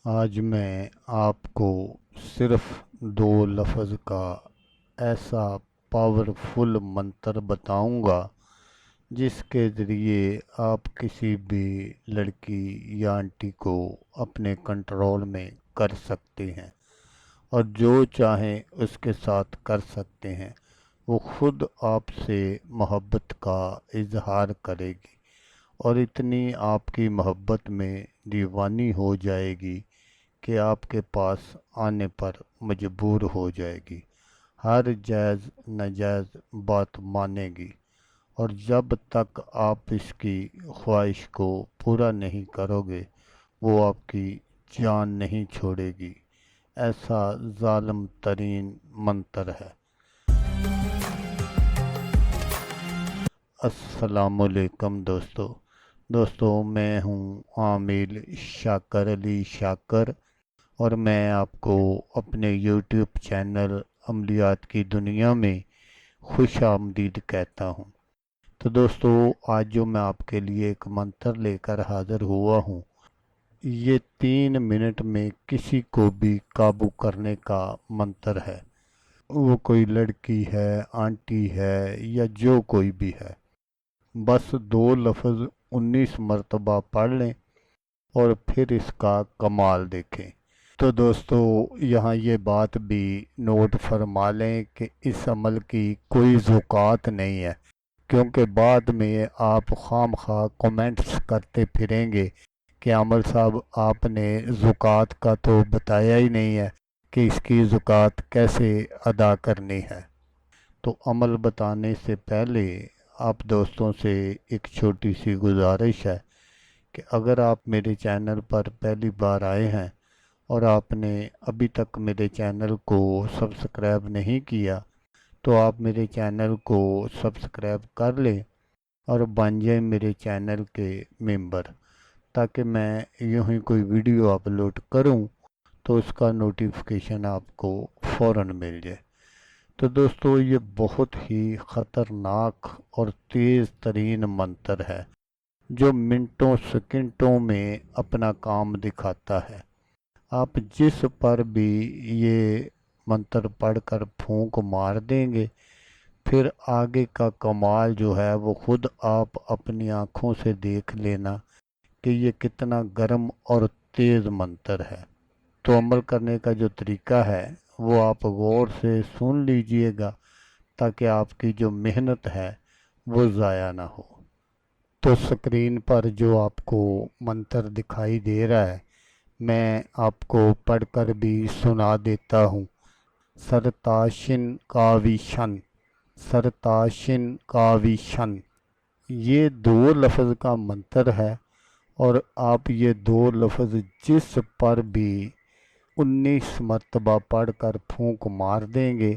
آج میں آپ کو صرف دو لفظ کا ایسا پاورفل منتر بتاؤں گا جس کے ذریعے آپ کسی بھی لڑکی یا آنٹی کو اپنے کنٹرول میں کر سکتے ہیں اور جو چاہیں اس کے ساتھ کر سکتے ہیں۔ وہ خود آپ سے محبت کا اظہار کرے گی اور اتنی آپ کی محبت میں دیوانی ہو جائے گی کہ آپ کے پاس آنے پر مجبور ہو جائے گی، ہر جائز ناجائز بات مانے گی، اور جب تک آپ اس کی خواہش کو پورا نہیں کرو گے وہ آپ کی جان نہیں چھوڑے گی۔ ایسا ظالم ترین منتر ہے۔ السلام علیکم دوستو، میں ہوں عامل شاکر علی شاکر، اور میں آپ کو اپنے یوٹیوب چینل عملیات کی دنیا میں خوش آمدید کہتا ہوں۔ تو دوستو، آج جو میں آپ کے لیے ایک منتر لے کر حاضر ہوا ہوں، یہ 3 منٹ میں کسی کو بھی قابو کرنے کا منتر ہے۔ وہ کوئی لڑکی ہے، آنٹی ہے، یا جو کوئی بھی ہے، بس دو لفظ 19 مرتبہ پڑھ لیں اور پھر اس کا کمال دیکھیں۔ تو دوستو، یہاں یہ بات بھی نوٹ فرما لیں کہ اس عمل کی کوئی زکوٰۃ نہیں ہے، کیونکہ بعد میں آپ خام خواہ کومنٹس کرتے پھریں گے کہ عامر صاحب آپ نے زکوٰۃ کا تو بتایا ہی نہیں ہے کہ اس کی زکوٰۃ کیسے ادا کرنی ہے۔ تو عمل بتانے سے پہلے آپ دوستوں سے ایک چھوٹی سی گزارش ہے کہ اگر آپ میرے چینل پر پہلی بار آئے ہیں اور آپ نے ابھی تک میرے چینل کو سبسکرائب نہیں کیا تو آپ میرے چینل کو سبسکرائب کر لیں اور بن جائیں میرے چینل کے ممبر، تاکہ میں یوں ہی کوئی ویڈیو اپلوڈ کروں تو اس کا نوٹیفیکیشن آپ کو فوراً مل جائے۔ تو دوستو، یہ بہت ہی خطرناک اور تیز ترین منتر ہے جو منٹوں سیکنڈوں میں اپنا کام دکھاتا ہے۔ آپ جس پر بھی یہ منتر پڑھ کر پھونک مار دیں گے، پھر آگے کا کمال جو ہے وہ خود آپ اپنی آنکھوں سے دیکھ لینا کہ یہ کتنا گرم اور تیز منتر ہے۔ تو عمل کرنے کا جو طریقہ ہے وہ آپ غور سے سن لیجئے گا تاکہ آپ کی جو محنت ہے وہ ضائع نہ ہو۔ تو سکرین پر جو آپ کو منتر دکھائی دے رہا ہے، میں آپ کو پڑھ کر بھی سنا دیتا ہوں۔ سرتاشن کاویشن، سرتاشن کاویشن، یہ دو لفظ کا منتر ہے، اور آپ یہ دو لفظ جس پر بھی 19 مرتبہ پڑھ کر پھونک مار دیں گے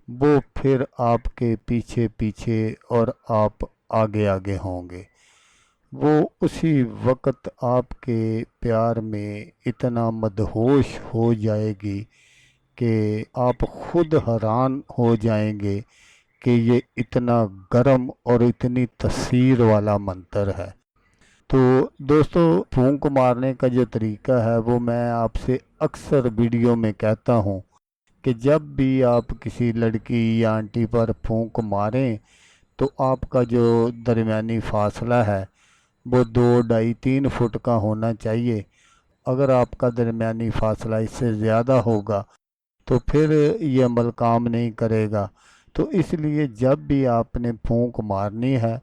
وہ پھر آپ کے پیچھے پیچھے اور آپ آگے آگے ہوں گے۔ وہ اسی وقت آپ کے پیار میں اتنا مدہوش ہو جائے گی کہ آپ خود حیران ہو جائیں گے کہ یہ اتنا گرم اور اتنی تاثیر والا منتر ہے۔ تو دوستو، پھونک مارنے کا جو طریقہ ہے وہ میں آپ سے اکثر ویڈیو میں کہتا ہوں کہ جب بھی آپ کسی لڑکی یا آنٹی پر پھونک ماریں تو آپ کا جو درمیانی فاصلہ ہے وہ 2، 2.5، 3 فٹ کا ہونا چاہیے۔ اگر آپ کا درمیانی فاصلہ اس سے زیادہ ہوگا تو پھر یہ عمل کام نہیں کرے گا۔ تو اس لیے جب بھی آپ نے پھونک مارنی ہے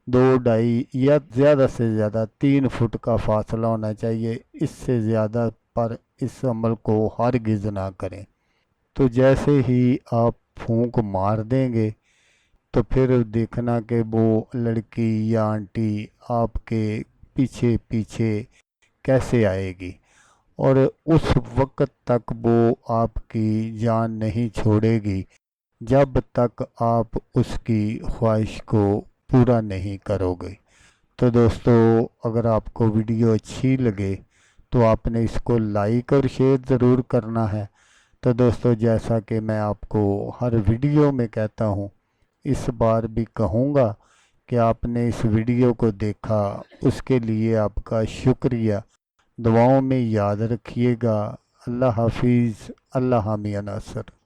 2، 2.5 یا زیادہ سے زیادہ 3 فٹ کا فاصلہ ہونا چاہیے، اس سے زیادہ پر اس عمل کو ہرگز نہ کریں۔ تو جیسے ہی آپ پھونک مار دیں گے تو پھر دیکھنا کہ وہ لڑکی یا آنٹی آپ کے پیچھے پیچھے کیسے آئے گی، اور اس وقت تک وہ آپ کی جان نہیں چھوڑے گی جب تک آپ اس کی خواہش کو پورا نہیں کرو گے۔ تو دوستو، اگر آپ کو ویڈیو اچھی لگے تو آپ نے اس کو لائک اور شیئر ضرور کرنا ہے۔ تو دوستو، جیسا کہ میں آپ کو ہر ویڈیو میں کہتا ہوں، اس بار بھی کہوں گا کہ آپ نے اس ویڈیو کو دیکھا، اس کے لیے آپ کا شکریہ۔ دعاؤں میں یاد رکھیے گا۔ اللہ حافظ، اللہ حامی ناصر۔